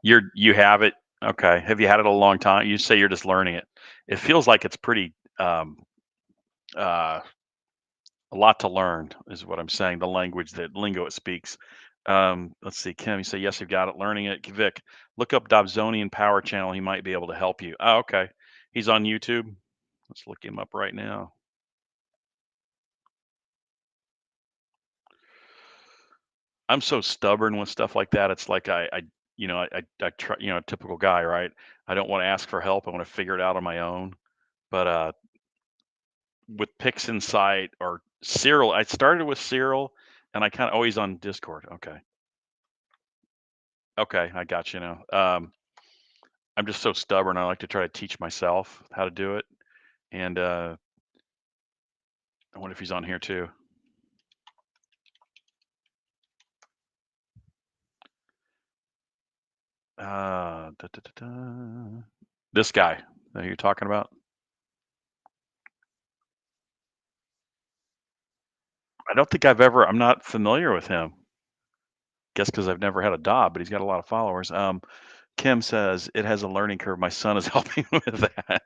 you have it. Okay, have you had it a long time? You say you're just learning it. It feels like it's pretty uh, a lot to learn, is what I'm saying. The language, that lingo it speaks. Let's see, Kim. You say yes, you've got it. Learning it. Vic, look up Dobzonian Power Channel. He might be able to help you. Oh, okay. He's on YouTube. Let's look him up right now. I'm so stubborn with stuff like that. It's like I try, typical guy, right? I don't want to ask for help. I want to figure it out on my own. But with Pix Insight or Cyril, I started with Cyril, and I kind of always on Discord. Okay, okay, I got you now. I'm just so stubborn. I like to try to teach myself how to do it, and I wonder if he's on here too. This guy that you're talking about. I don't think I'm not familiar with him. Guess because I've never had a dog, but he's got a lot of followers. Kim says it has a learning curve. My son is helping with that.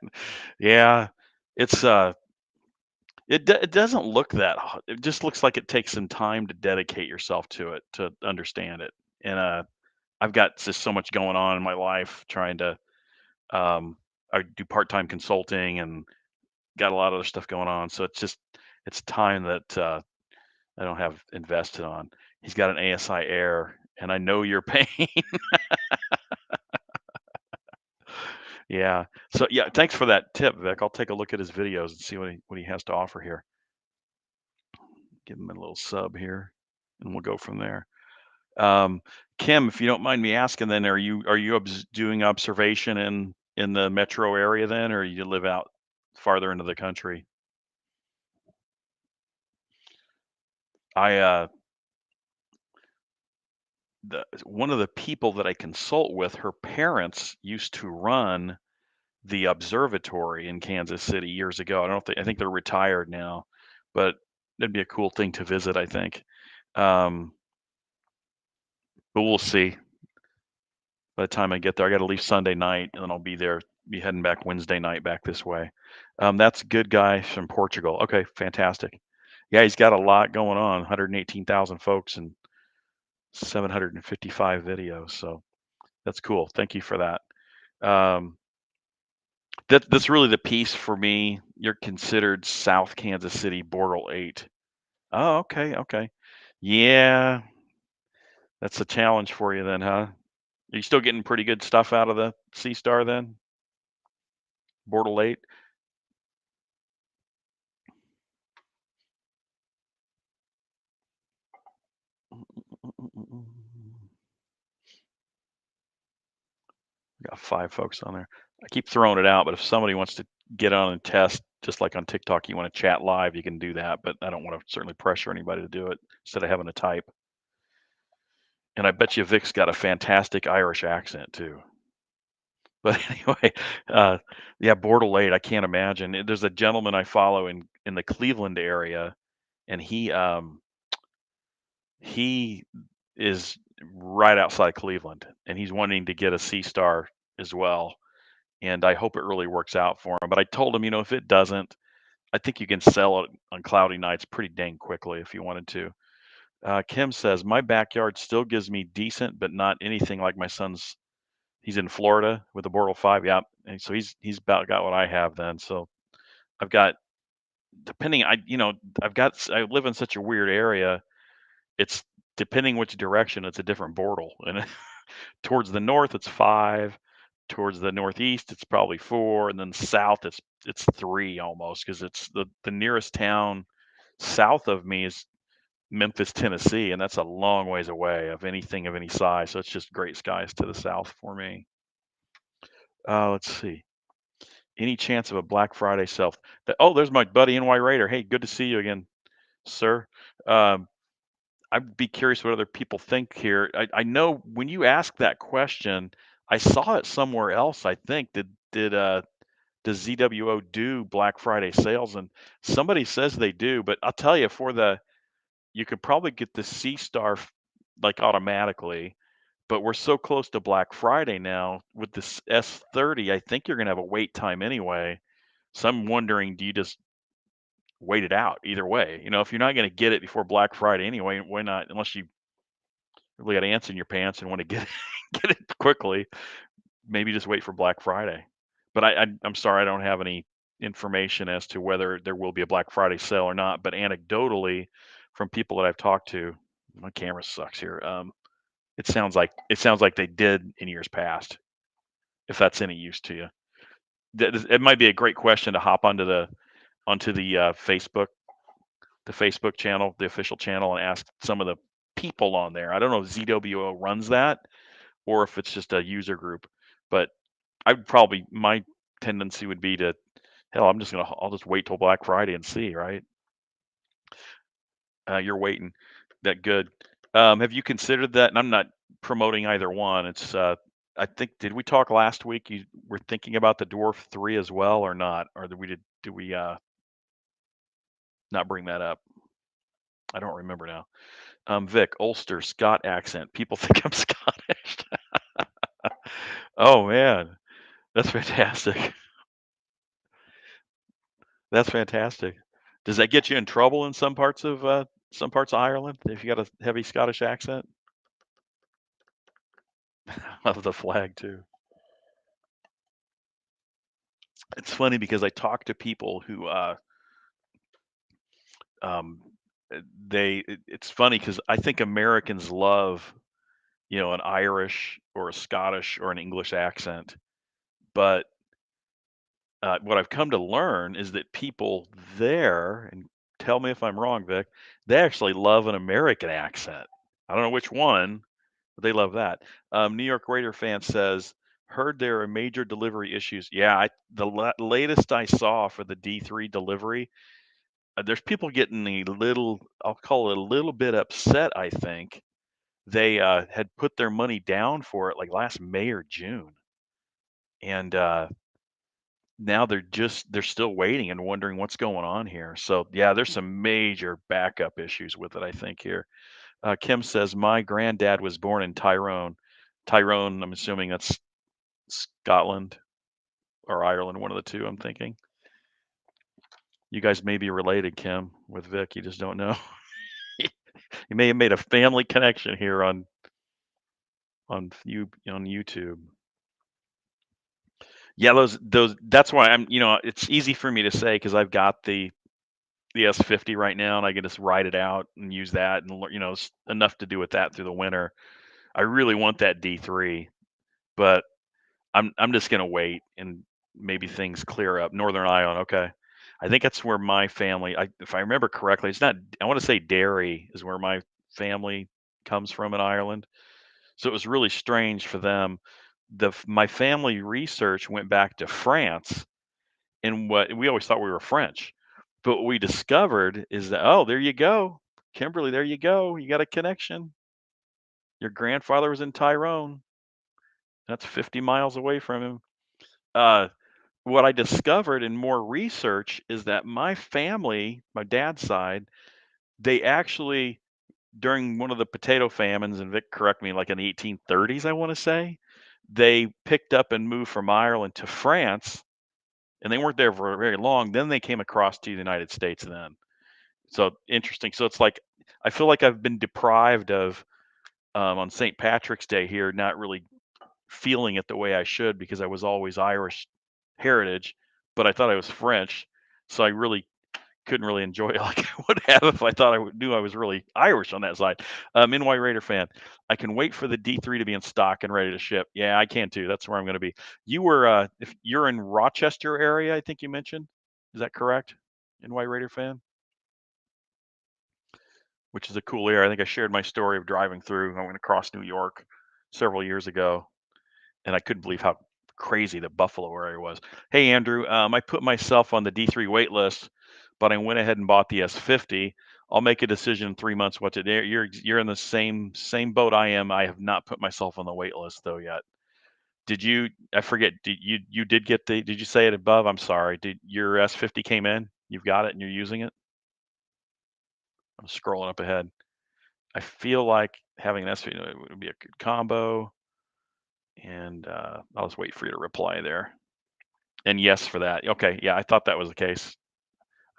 Yeah, it's it doesn't look that it just looks like it takes some time to dedicate yourself to it to understand it. And I've got just so much going on in my life trying to I do part-time consulting and got a lot of other stuff going on. So it's time that I don't have invested on. He's got an ASI Air, and I know your pain. Yeah. So yeah, thanks for that tip, Vic. I'll take a look at his videos and see what he has to offer here. Give him a little sub here, and we'll go from there. Um, Kim, if you don't mind me asking, then are you doing observation in the metro area then, or you live out farther into the country? I one of the people that I consult with, her parents used to run the observatory in Kansas City years ago. I don't think I think they're retired now, but that'd be a cool thing to visit, I think. Um, but we'll see. By the time I get there, I got to leave Sunday night, and then I'll be heading back Wednesday night back this way. That's a good guy from Portugal. Okay, fantastic. Yeah, he's got a lot going on. 118,000 folks and 755 videos. So that's cool. Thank you for that. Um, that's really the piece for me. You're considered South Kansas City, Bortle 8. Oh, okay, okay. Yeah, that's a challenge for you then, huh? Are you still getting pretty good stuff out of the SeeStar then? Bortle 8? We got 5 folks on there. I keep throwing it out, but if somebody wants to get on and test, just like on TikTok, you want to chat live, you can do that, but I don't want to certainly pressure anybody to do it instead of having to type. And I bet you Vic's got a fantastic Irish accent too. But anyway, uh, yeah, Bortle 8, I can't imagine. There's a gentleman I follow in the Cleveland area, and he is right outside Cleveland, and he's wanting to get a SeeStar as well. And I hope it really works out for him. But I told him, if it doesn't, I think you can sell it on cloudy nights pretty dang quickly if you wanted to. Kim says my backyard still gives me decent, but not anything like my son's. He's in Florida with the Bortle 5. Yeah, and so he's about got what I have then. So I've got depending. I live in such a weird area. It's depending which direction, it's a different Bortle, and towards the north it's 5, towards the northeast it's probably 4, and then south it's 3 almost, because it's the nearest town south of me is Memphis, Tennessee, and that's a long ways away of anything of any size. So it's just great skies to the south for me. Let's see. Any chance of a Black Friday sale? Oh, there's my buddy NY Raider. Hey, good to see you again, sir. Um, I'd be curious what other people think here. I know when you ask that question, I saw it somewhere else. I think does ZWO do Black Friday sales? And somebody says they do, but I'll tell you, you could probably get the SeeStar like automatically, but we're so close to Black Friday now with this S30. I think you're gonna have a wait time anyway. So I'm wondering, do you just wait it out either way? If you're not gonna get it before Black Friday anyway, why not? Unless you really got ants in your pants and want to get get it quickly, maybe just wait for Black Friday. But I'm sorry, I don't have any information as to whether there will be a Black Friday sale or not. But anecdotally, from people that I've talked to, my camera sucks here. It sounds like they did in years past. If that's any use to you, it might be a great question to hop onto the Facebook channel, the official channel, and ask some of the people on there. I don't know if ZWO runs that or if it's just a user group, but my tendency would be to, hell, I'll just wait till Black Friday and see, right? You're waiting. That good. Have you considered that? And I'm not promoting either one. I think, did we talk last week? You were thinking about the Dwarf 3 as well or not? Or did we not bring that up? I don't remember now. Vic, Ulster, Scott accent. People think I'm Scottish. Oh man, that's fantastic. That's fantastic. Does that get you in trouble in some parts of Ireland if you got a heavy Scottish accent? Love the flag too. It's funny because I talk to people who um it's funny because I think Americans love, an Irish or a Scottish or an English accent, but what I've come to learn is that people there, and tell me if I'm wrong, Vic, they actually love an American accent. I don't know which one, but they love that. New York Raider fan says, heard there are major delivery issues. Yeah, latest I saw for the D3 delivery, there's people getting I'll call it a little bit upset, I think. They had put their money down for it like last May or June. And now they're still waiting and wondering what's going on here. So yeah, there's some major backup issues with it, I think here. Kim says my granddad was born in Tyrone. Tyrone, I'm assuming that's Scotland or Ireland, one of the two. I'm thinking you guys may be related, Kim, with Vic. You just don't know. You may have made a family connection here on YouTube. Yeah, those. That's why I'm. It's easy for me to say because I've got the S50 right now, and I can just ride it out and use that, and it's enough to do with that through the winter. I really want that D3, but I'm just gonna wait and maybe things clear up. Northern Ireland, okay. I think that's where my family. If I remember correctly, it's not. I want to say Derry is where my family comes from in Ireland. So it was really strange for them. My family research went back to France, and what we always thought we were French. But what we discovered is that, oh, there you go, Kimberly, there you go. You got a connection. Your grandfather was in Tyrone. That's 50 miles away from him. Uh, what I discovered in more research is that my family, my dad's side, they actually, during one of the potato famines, and Vic, correct me, like in the 1830s, I want to say, they picked up and moved from Ireland to France, and they weren't there for very long. Then they came across to the United States then. So interesting. So it's like I feel like I've been deprived of on St. Patrick's Day here, not really feeling it the way I should because I was always Irish heritage, but I thought I was French, so I really couldn't really enjoy it like I would have if I thought knew I was really Irish on that side. NY Raider fan, I can wait for the D3 to be in stock and ready to ship. Yeah, I can too. That's where I'm going to be. If you're in Rochester area, I think you mentioned. Is that correct? NY Raider fan, which is a cool area. I think I shared my story of driving through. I went across New York several years ago, and I couldn't believe how crazy, the Buffalo area was. Hey, Andrew, I put myself on the D3 wait list, but I went ahead and bought the S50. I'll make a decision in 3 months what to do. You're in the same boat I am. I have not put myself on the wait list though yet. Did you? I forget. You did get the? Did you say it above? I'm sorry. Did your S50 came in? You've got it and you're using it. I'm scrolling up ahead. I feel like having an S50 would be a good combo, and I'll just wait for you to reply there. And yes for that. Okay, yeah, I thought that was the case.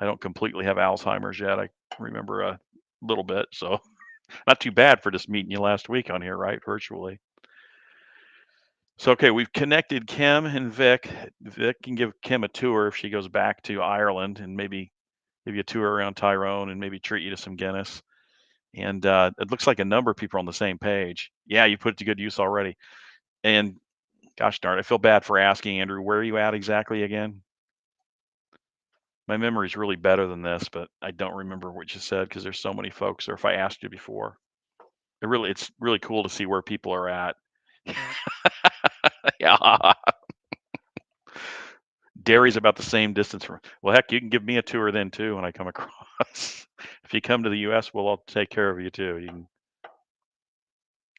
I don't completely have Alzheimer's yet. I remember a little bit, so not too bad for just meeting you last week on here, right? Virtually. So, okay, we've connected Kim and Vic. Vic can give Kim a tour if she goes back to Ireland and maybe give you a tour around Tyrone and maybe treat you to some Guinness. And it looks like a number of people are on the same page. Yeah, you put it to good use already. And gosh darn, I feel bad for asking, Andrew, where are you at exactly again? My memory is really better than this, but I don't remember what you said because there's so many folks, or if I asked you before. It's really cool to see where people are at. Yeah. Derry's about the same distance from. Well, heck, you can give me a tour then too when I come across. If you come to the US, we'll all take care of you too. You can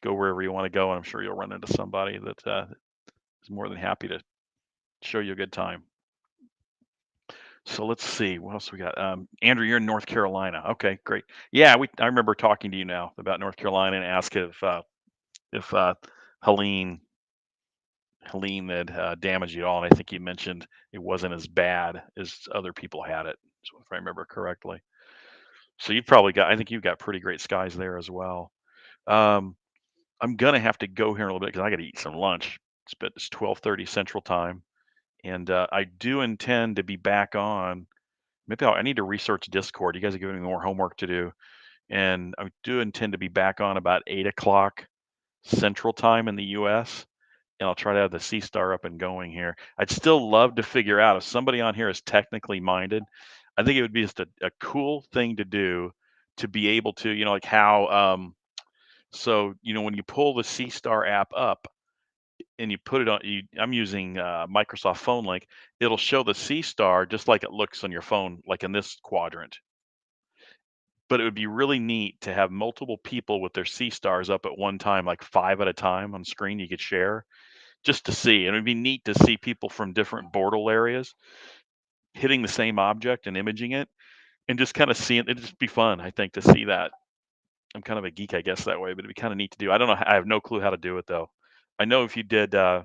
go wherever you want to go, and I'm sure you'll run into somebody that is more than happy to show you a good time. So let's see what else we got. Andrew, you're in North Carolina. Okay, great. Yeah, I remember talking to you now about North Carolina and asked if Helene Helene had damaged you at all, and I think you mentioned it wasn't as bad as other people had it, so if I remember correctly. So you've probably got, I think you've got pretty great skies there as well. Um, I'm gonna have to go here in a little bit because I got to eat some lunch. It's 12:30 Central Time, and I do intend to be back on. Maybe I need to research Discord. You guys are giving me more homework to do, and I do intend to be back on about 8 o'clock Central Time in the U.S. And I'll try to have the SeeStar up and going here. I'd still love to figure out if somebody on here is technically minded. I think it would be just a cool thing to do to be able to, like how, so, when you pull the SeeStar app up and you put it on, I'm using Microsoft Phone Link, it'll show the SeeStar just like it looks on your phone, like in this quadrant. But it would be really neat to have multiple people with their SeeStars up at one time, like 5 at a time on screen you could share just to see. And it'd be neat to see people from different border areas hitting the same object and imaging it and just kind of seeing it'd just be fun, I think, to see that. I'm kind of a geek, I guess, that way, but it'd be kind of neat to do. I don't know. I have no clue how to do it though. I know if you did, yeah,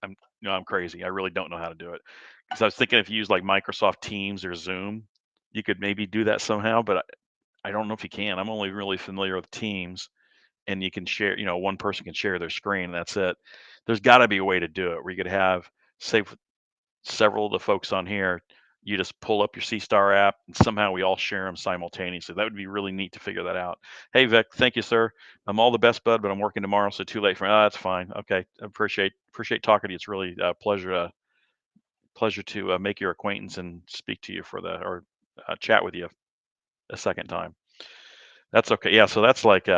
I'm, I'm crazy. I really don't know how to do it because I was thinking if you use like Microsoft Teams or Zoom, you could maybe do that somehow, but I don't know if you can. I'm only really familiar with Teams, and you can share, one person can share their screen, and that's it. There's got to be a way to do it where you could have, say, several of the folks on here, you just pull up your SeeStar app, and somehow we all share them simultaneously. That would be really neat to figure that out. Hey, Vic, thank you, sir. I'm all the best, bud, but I'm working tomorrow, so too late for me. Oh, that's fine. Okay, I appreciate talking to you. It's really a pleasure to make your acquaintance and speak to you or chat with you a second time. That's okay. Yeah, so that's like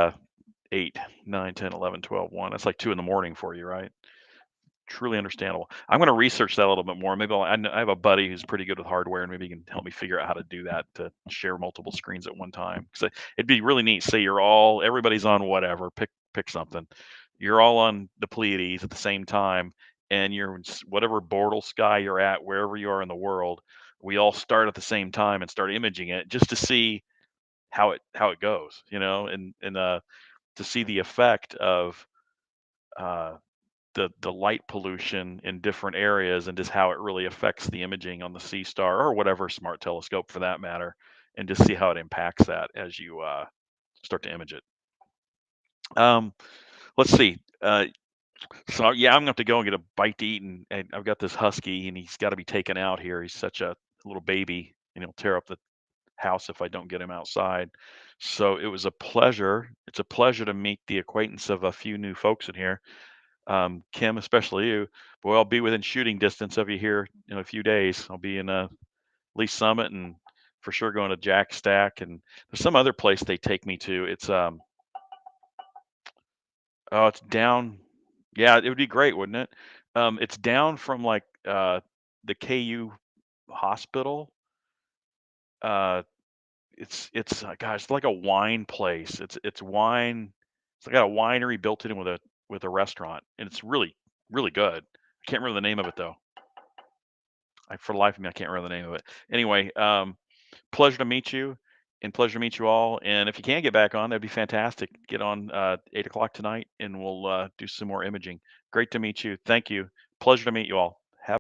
8, 9, 10, 11, 12, 1. That's like 2 in the morning for you, right? Truly understandable. I'm going to research that a little bit more. Maybe I have a buddy who's pretty good with hardware, and maybe he can help me figure out how to do that to share multiple screens at one time. Because it'd be really neat. Say everybody's on whatever. Pick something. You're all on the Pleiades at the same time, and you're in whatever border sky you're at, wherever you are in the world. We all start at the same time and start imaging it just to see how it goes. And to see the effect of uh, the light pollution in different areas and just how it really affects the imaging on the SeeStar or whatever smart telescope for that matter, and just see how it impacts that as you start to image it. Um, let's see. So yeah, I'm gonna have to go and get a bite to eat, and I've got this husky, and he's got to be taken out here. He's such a little baby, and he'll tear up the house if I don't get him outside. So it was a pleasure. It's a pleasure to meet the acquaintance of a few new folks in here. Kim, especially you. Boy, I'll be within shooting distance of you here in a few days. I'll be in Lee Summit and for sure going to Jack Stack. And there's some other place they take me to. It's it's down. Yeah, it would be great, wouldn't it? It's down from, like, the KU hospital. Uh, gosh, it's like a wine place. It's wine. It's got a winery built in with a restaurant, and it's really, really good. I can't remember the name of it, though. For the life of me, I can't remember the name of it. Anyway, pleasure to meet you, and pleasure to meet you all, and if you can get back on, that'd be fantastic. Get on, 8 o'clock tonight, and we'll, do some more imaging. Great to meet you. Thank you. Pleasure to meet you all.